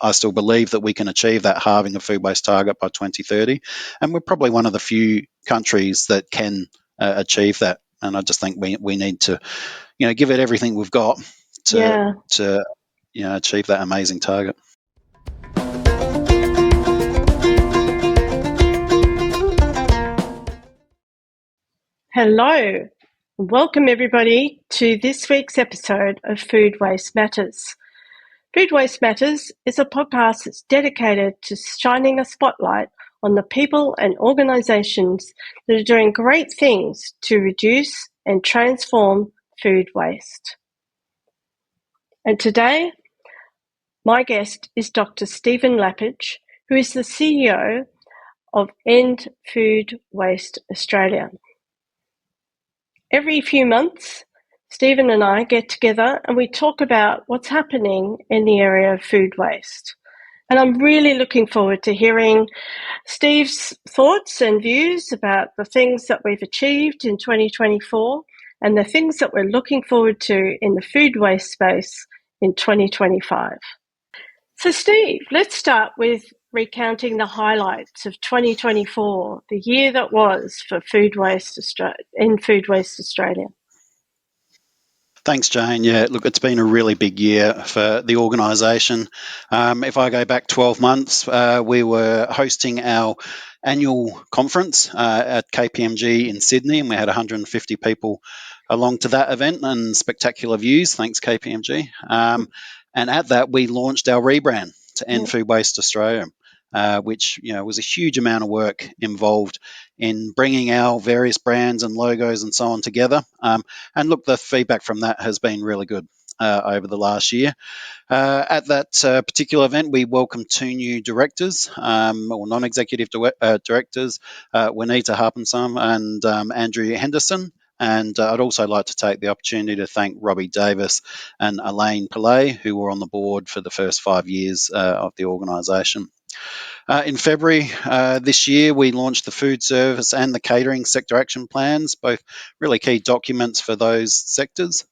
I still believe that we can achieve that halving of food waste target by 2030, and we're probably one of the few countries that can achieve that. And I just think we need to, give it everything we've got to achieve that amazing target. Hello, welcome everybody to this week's episode of Food Waste Matters. Food Waste Matters is a podcast that's dedicated to shining a spotlight on the people and organisations that are doing great things to reduce and transform food waste. And today, my guest is Dr. Stephen Lapidge, who is the CEO of End Food Waste Australia. Every few months, Stephen and I get together and we talk about what's happening in the area of food waste. And I'm really looking forward to hearing Steve's thoughts and views about the things that we've achieved in 2024 and the things that we're looking forward to in the food waste space in 2025. So Steve, let's start with recounting the highlights of 2024, the year that was for Food Waste Australia. Thanks, Jane. Yeah, look, it's been a really big year for the organisation. If I go back 12 months, we were hosting our annual conference at KPMG in Sydney, and we had 150 people along to that event, and spectacular views, thanks KPMG. And at that, we launched our rebrand to End Food Waste Australia, which was a huge amount of work involved in bringing our various brands and logos and so on together. And look, the feedback from that has been really good over the last year. At that particular event, we welcomed 2 new directors, or non-executive directors, Juanita Harpensum and Andrew Henderson. And I'd also like to take the opportunity to thank Robbie Davis and Elaine Pillay, who were on the board for the first 5 years of the organisation. In February this year, we launched the food service and the catering sector action plans, both really key documents for those sectors.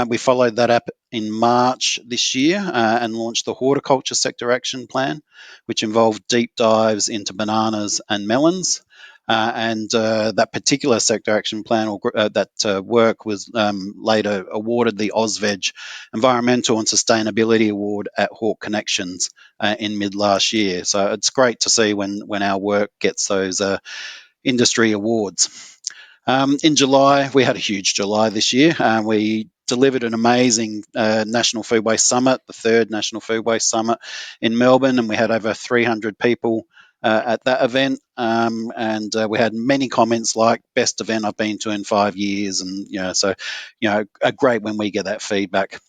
We followed that up in March this year and launched the Horticulture Sector Action Plan, which involved deep dives into bananas and melons. And that particular sector action plan, or that work, was later awarded the AusVeg Environmental and Sustainability Award at Hawk Connections in mid last year. So it's great to see when our work gets those industry awards. In July, we had a huge July this year. We delivered an amazing National Food Waste Summit, the 3rd National Food Waste Summit in Melbourne, and we had over 300 people at that event, and we had many comments like best event I've been to in 5 years, and so great when we get that feedback.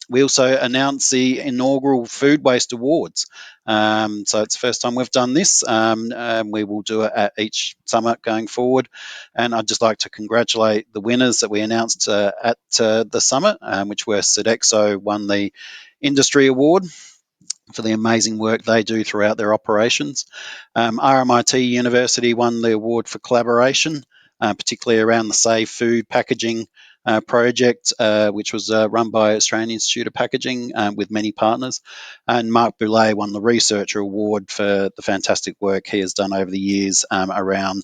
We also announced the inaugural Food Waste Awards. So it's the first time we've done this. We will do it at each summit going forward. And I'd just like to congratulate the winners that we announced at the summit, which were Sodexo won the Industry Award for the amazing work they do throughout their operations. RMIT University won the award for collaboration, particularly around the Save Food Packaging project, which was run by Australian Institute of Packaging with many partners. And Mark Boulay won the Researcher Award for the fantastic work he has done over the years around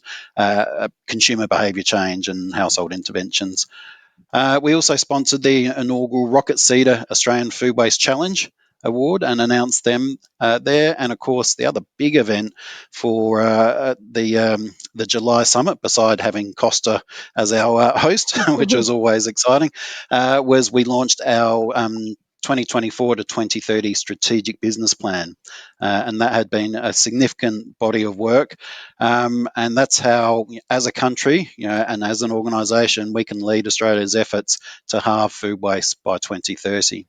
consumer behaviour change and household interventions. We also sponsored the inaugural Rocket Seeder Australian Food Waste Challenge Award and announced them there. And of course, the other big event for the July summit, beside having Costa as our host, which was always exciting, was we launched our 2024 to 2030 strategic business plan, and that had been a significant body of work, and that's how, as a country, and as an organisation, we can lead Australia's efforts to halve food waste by 2030.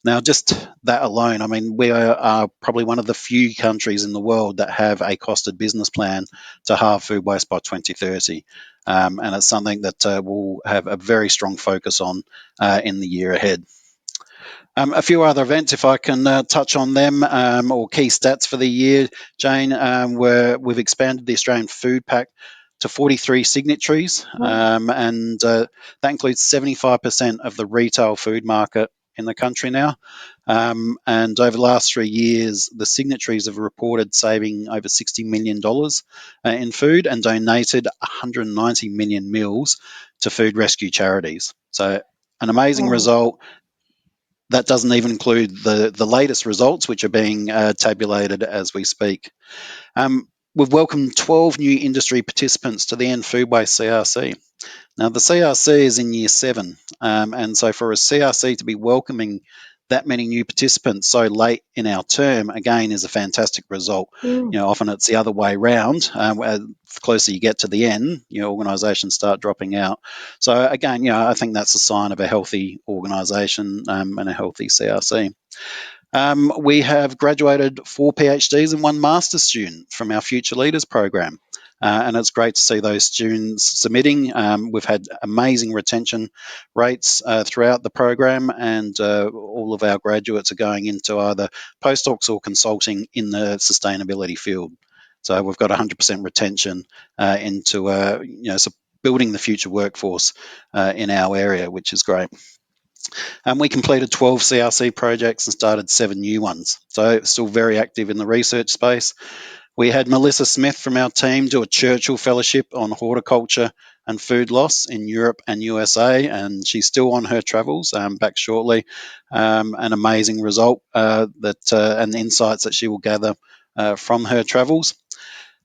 Now, just that alone, I mean, we are probably one of the few countries in the world that have a costed business plan to halve food waste by 2030. And it's something that we'll have a very strong focus on in the year ahead. A few other events, if I can touch on them, or key stats for the year, Jane, we've expanded the Australian Food Pact to 43 signatories, and that includes 75% of the retail food market in the country now. And over the last 3 years, the signatories have reported saving over $60 million in food and donated 190 million meals to food rescue charities. So, an amazing Oh. result. That doesn't even include the latest results, which are being tabulated as we speak. We've welcomed 12 new industry participants to the End Food Waste CRC. Now, the CRC is in year 7, and so for a CRC to be welcoming that many new participants so late in our term, again, is a fantastic result. Mm. Often it's the other way round. The closer you get to the end, organisations start dropping out. So again, I think that's a sign of a healthy organisation and a healthy CRC. We have graduated 4 PhDs and 1 master's student from our Future Leaders program. And it's great to see those students submitting. We've had amazing retention rates throughout the program, and all of our graduates are going into either postdocs or consulting in the sustainability field. So we've got 100% retention into building the future workforce in our area, which is great. And we completed 12 CRC projects and started 7 new ones. So still very active in the research space. We had Melissa Smith from our team do a Churchill Fellowship on horticulture and food loss in Europe and USA, and she's still on her travels, back shortly. An amazing result and the insights that she will gather from her travels.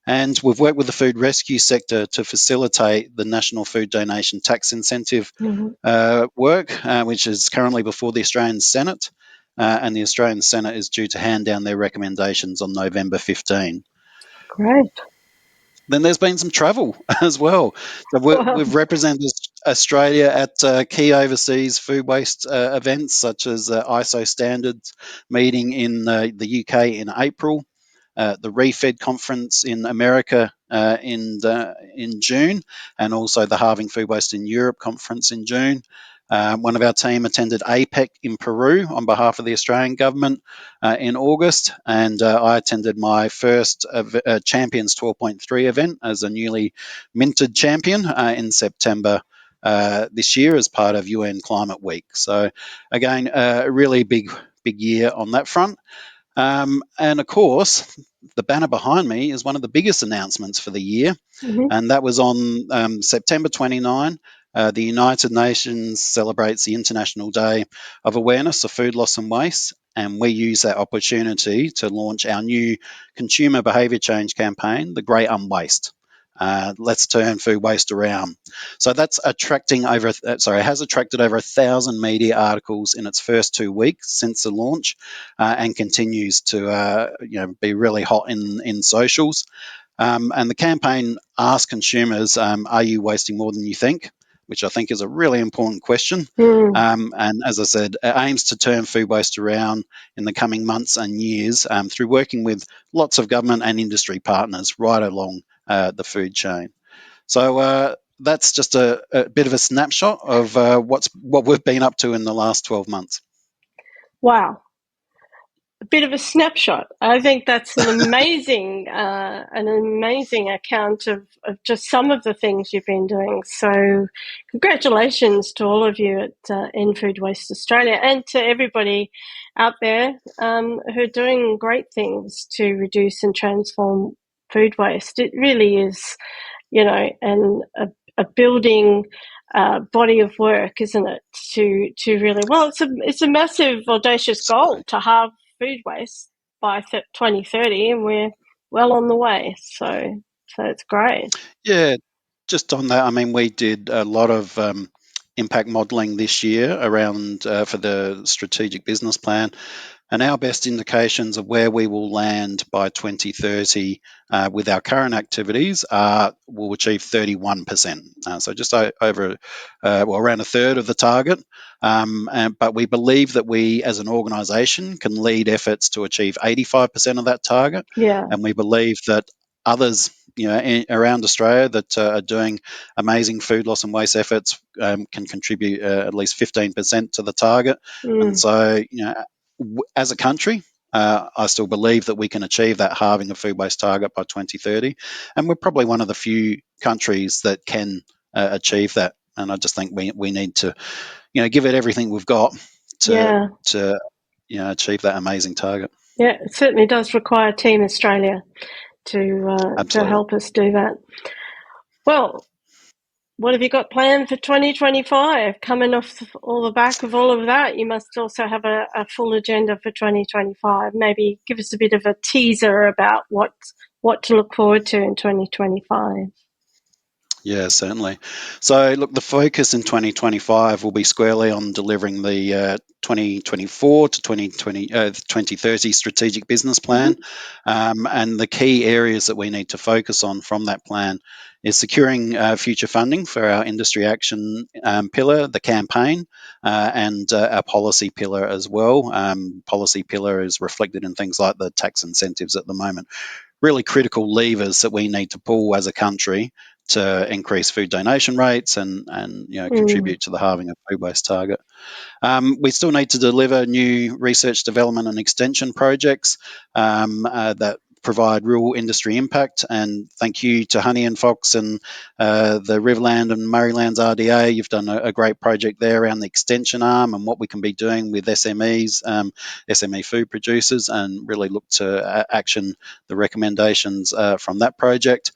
And we've worked with the food rescue sector to facilitate the National Food Donation Tax Incentive Mm-hmm. work, which is currently before the Australian Senate. And the Australian Senate is due to hand down their recommendations on November 15. Great. Then there's been some travel as well. So Wow. we've represented Australia at key overseas food waste events such as ISO standards meeting in the UK in April, the ReFed conference in America in June, and also the Halving Food Waste in Europe conference in June. One of our team attended APEC in Peru on behalf of the Australian government in August, and I attended my first Champions 12.3 event as a newly minted champion in September this year as part of UN Climate Week. So again, a really big year on that front. And of course, the banner behind me is one of the biggest announcements for the year, Mm-hmm. and that was on September 29. The United Nations celebrates the International Day of Awareness of Food Loss and Waste, and we use that opportunity to launch our new consumer behaviour change campaign, The Great Unwaste. Let's turn food waste around. So that's has attracted over 1,000 media articles in its first 2 weeks since the launch, and continues to be really hot in socials. And the campaign asks consumers, are you wasting more than you think? Which I think is a really important question. Mm. And as I said, it aims to turn food waste around in the coming months and years through working with lots of government and industry partners right along the food chain. So that's just a bit of a snapshot of what we've been up to in the last 12 months. Wow. A bit of a snapshot. I think that's an amazing account of just some of the things you've been doing. So congratulations to all of you at End Food Waste Australia, and to everybody out there who are doing great things to reduce and transform food waste. It really is, and a building body of work, isn't it? To really, well, it's a massive, audacious goal to halve food waste by 2030, and we're well on the way. So it's great. Yeah, just on that, I mean, we did a lot of impact modelling this year around for the strategic business plan. And our best indications of where we will land by 2030 with our current activities are we'll achieve 31%. So just over, around a third of the target. But we believe that we as an organisation can lead efforts to achieve 85% of that target. Yeah. And we believe that others around Australia that are doing amazing food loss and waste efforts can contribute at least 15% to the target. And Mm. so, as a country, I still believe that we can achieve that halving of food waste target by 2030, and we're probably one of the few countries that can achieve that. And I just think we need to, give it everything we've got Yeah. to achieve that amazing target. Yeah, it certainly does require Team Australia to Absolutely. help us do that. Well, what have you got planned for 2025? Coming off all the back of all of that, you must also have a full agenda for 2025. Maybe give us a bit of a teaser about what to look forward to in 2025. Yeah, certainly. So, look, the focus in 2025 will be squarely on delivering the 2024 to 2030 strategic business plan. And the key areas that we need to focus on from that plan is securing future funding for our industry action pillar, the campaign, and our policy pillar as well. Policy pillar is reflected in things like the tax incentives at the moment. Really critical levers that we need to pull as a country to increase food donation rates and contribute to the halving of food waste target. We still need to deliver new research, development, and extension projects that provide real industry impact. And thank you to Honey and Fox and the Riverland and Murraylands RDA. You've done a great project there around the extension arm and what we can be doing with SMEs, SME food producers, and really look to action the recommendations from that project.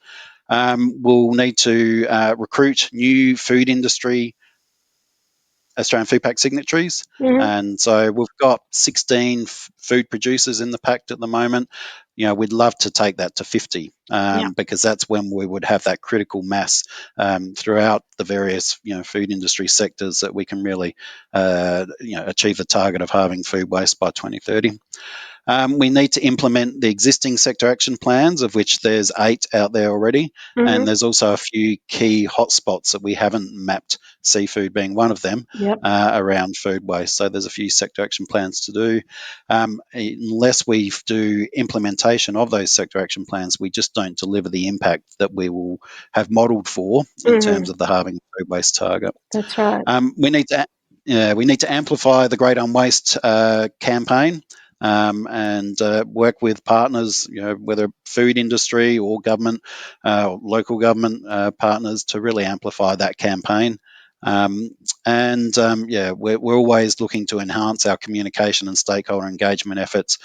We'll need to recruit new food industry Australian food pact signatories. And so we've got 16 food producers in the pact at the moment. We'd love to take that to 50 because that's when we would have that critical mass throughout the various food industry sectors that we can really achieve the target of halving food waste by 2030. We need to implement the existing sector action plans, of which there's 8 out there already. And there's also a few key hotspots that we haven't mapped, seafood being one of them, around food waste. So there's a few sector action plans to do. Unless we do implementation of those sector action plans, we just don't deliver the impact that we will have modelled for in terms of the halving food waste target. That's right. We need to amplify the Great Unwaste campaign. And work with partners, whether food industry or government, local government partners, to really amplify that campaign. We're always looking to enhance our communication and stakeholder engagement efforts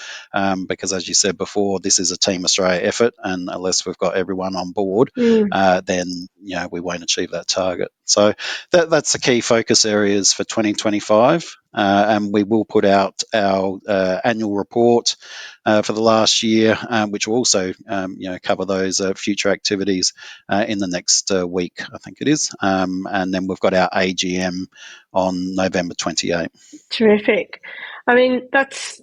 because, as you said before, this is a Team Australia effort, and unless we've got everyone on board, then we won't achieve that target. So that's the key focus areas for 2025. And we will put out our annual report for the last year, which will also cover those future activities in the next week, I think it is. And then we've got our AGM on November 28. Terrific. I mean, that's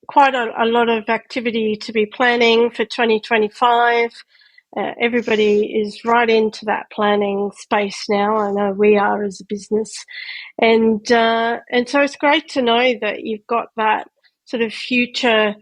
quite a lot of activity to be planning for 2025. Everybody is right into that planning space now. I know we are as a business, and so it's great to know that you've got that sort of future.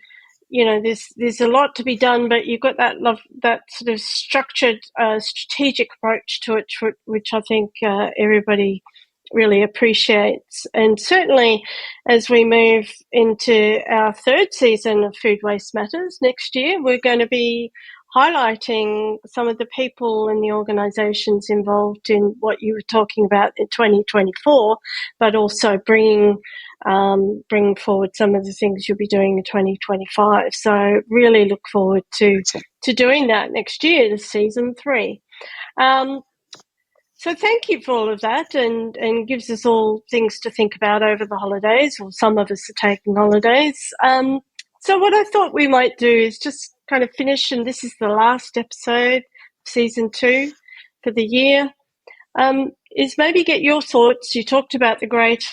There's a lot to be done, but you've got that sort of structured, strategic approach to it, which I think everybody really appreciates. And certainly as we move into our 3rd season of Food Waste Matters next year, we're going to be highlighting some of the people and the organisations involved in what you were talking about in 2024, but also bring forward some of the things you'll be doing in 2025. So really look forward to doing that next year, to season 3. So thank you for all of that, and gives us all things to think about over the holidays, or some of us are taking holidays. So what I thought we might do is just kind of finish, and this is the last episode of season 2 for the year, is maybe get your thoughts. You talked about the Great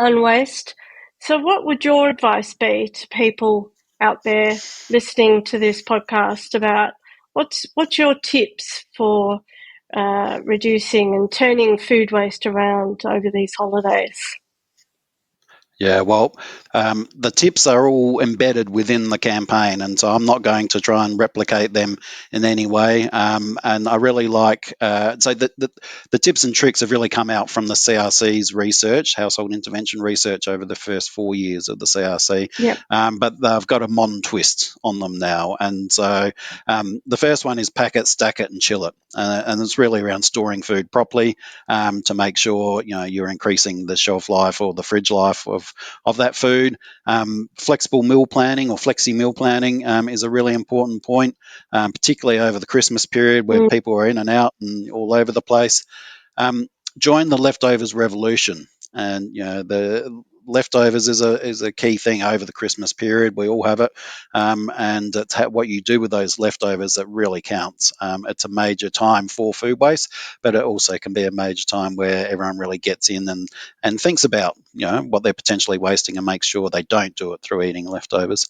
Unwaste. So what would your advice be to people out there listening to this podcast about what's your tips for reducing and turning food waste around over these holidays? Yeah, well, the tips are all embedded within the campaign, and so I'm not going to try and replicate them in any way. And I really like so the tips and tricks have really come out from the CRC's research, household intervention research, over the first 4 years of the CRC. Yep. But they've got a modern twist on them now, and so the first one is pack it, stack it, and chill it, and it's really around storing food properly to make sure you're increasing the shelf life or the fridge life of that food. Flexible meal planning or flexi meal planning is a really important point, particularly over the Christmas period where Mm. people are in and out and all over the place. Um, Join the leftovers revolution, and the leftovers is a key thing over the Christmas period. We all have it, and it's what you do with those leftovers that really counts. It's a major time for food waste, but it also can be a major time where everyone really gets in and thinks about what they're potentially wasting and makes sure they don't do it through eating leftovers.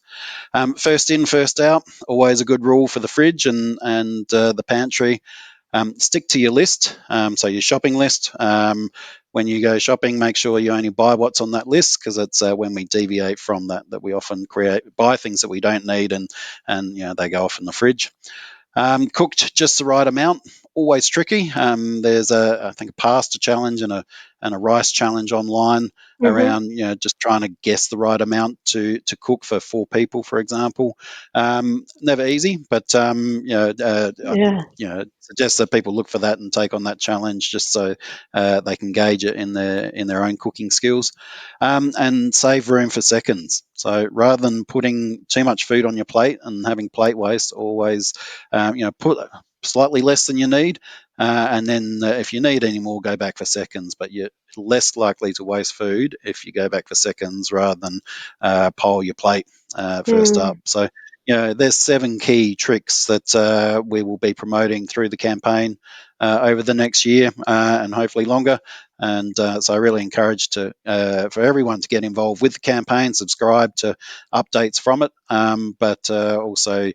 First in, first out, always a good rule for the fridge and the pantry. Stick to your list, so your shopping list. When you go shopping, make sure you only buy what's on that list, because it's when we deviate from that we often buy things that we don't need, and they go off in the fridge. Cooked just the right amount, always tricky. There's I think a pasta challenge and a rice challenge online Mm-hmm. around just trying to guess the right amount to cook for 4 people, for example. Never easy, but I Yeah. suggest that people look for that and take on that challenge just so they can gauge it in their own cooking skills, and save room for seconds. So rather than putting too much food on your plate and having plate waste, always put slightly less than you need, and then if you need any more, go back for seconds. But you're less likely to waste food if you go back for seconds rather than pile your plate first up. Mm. So there's 7 key tricks that we will be promoting through the campaign over the next year, and hopefully longer. And so I really encourage for everyone to get involved with the campaign, subscribe to updates from it, but also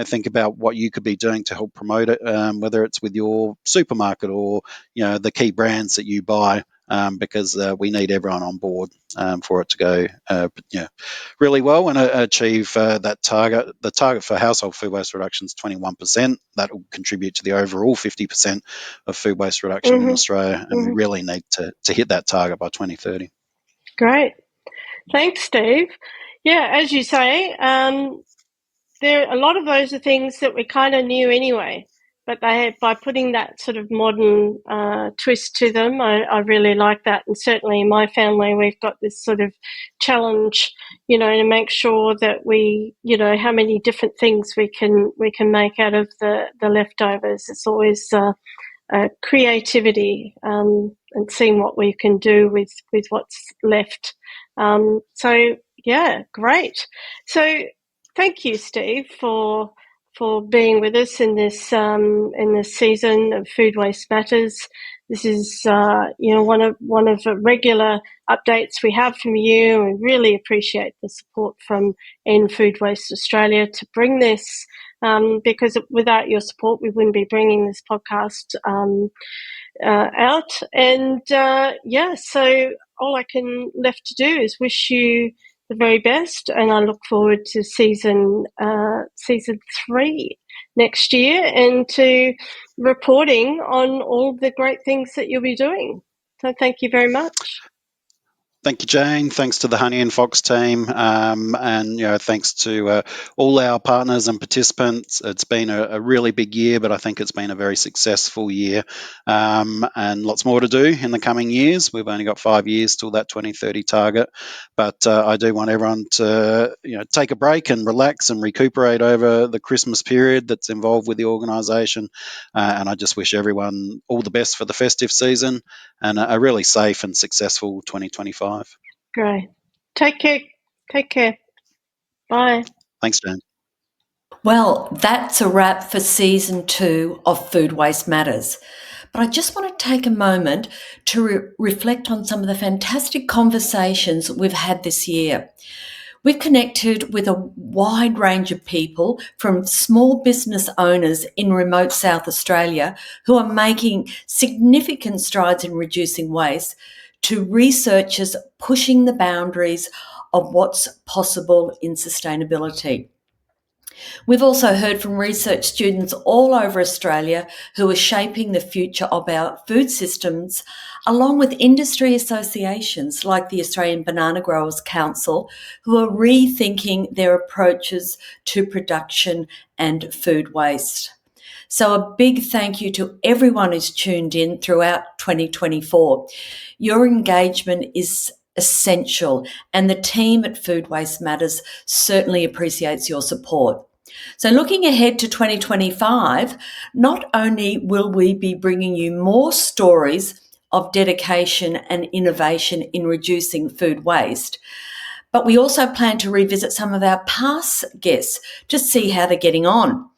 think about what you could be doing to help promote it, whether it's with your supermarket or the key brands that you buy, because we need everyone on board for it to go really well and achieve that target. The target for household food waste reduction is 21%. That will contribute to the overall 50% of food waste reduction in Mm-hmm. Australia, and we Mm-hmm. really need to hit that target by 2030. Great. Thanks, Steve. Yeah, as you say, there a lot of those are things that we kind of knew anyway, but by putting that sort of modern twist to them, I really like that. And certainly in my family, we've got this sort of challenge, to make sure that we, how many different things we can make out of the leftovers. It's always creativity, and seeing what we can do with what's left. So yeah, great. So thank you, Steve, for being with us in this season of Food Waste Matters. This is one of the regular updates we have from you. We really appreciate the support from End Food Waste Australia to bring this, because without your support, we wouldn't be bringing this podcast out. And so all I can left to do is wish you the very best, and I look forward to season 3 next year, and to reporting on all the great things that you'll be doing. So thank you very much. Thank you, Jayne. Thanks to the Honey and Fox team, and thanks to all our partners and participants. It's been a really big year, but I think it's been a very successful year, and lots more to do in the coming years. We've only got 5 years till that 2030 target, but I do want everyone to take a break and relax and recuperate over the Christmas period that's involved with the organisation, and I just wish everyone all the best for the festive season and a really safe and successful 2025. Great. Take care. Take care. Bye. Thanks, Jayne. Well, that's a wrap for season 2 of Food Waste Matters. But I just want to take a moment to reflect on some of the fantastic conversations we've had this year. We've connected with a wide range of people, from small business owners in remote South Australia who are making significant strides in reducing waste, to researchers pushing the boundaries of what's possible in sustainability. We've also heard from research students all over Australia who are shaping the future of our food systems, along with industry associations like the Australian Banana Growers Council, who are rethinking their approaches to production and food waste. So a big thank you to everyone who's tuned in throughout 2024. Your engagement is essential, and the team at Food Waste Matters certainly appreciates your support. So looking ahead to 2025, not only will we be bringing you more stories of dedication and innovation in reducing food waste, but we also plan to revisit some of our past guests to see how they're getting on.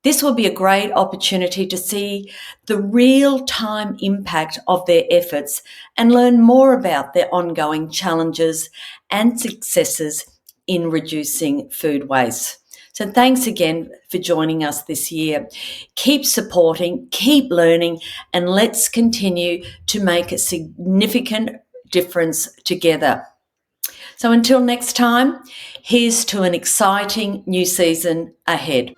This will be a great opportunity to see the real-time impact of their efforts and learn more about their ongoing challenges and successes in reducing food waste. So thanks again for joining us this year. Keep supporting, keep learning, and let's continue to make a significant difference together. So until next time, here's to an exciting new season ahead.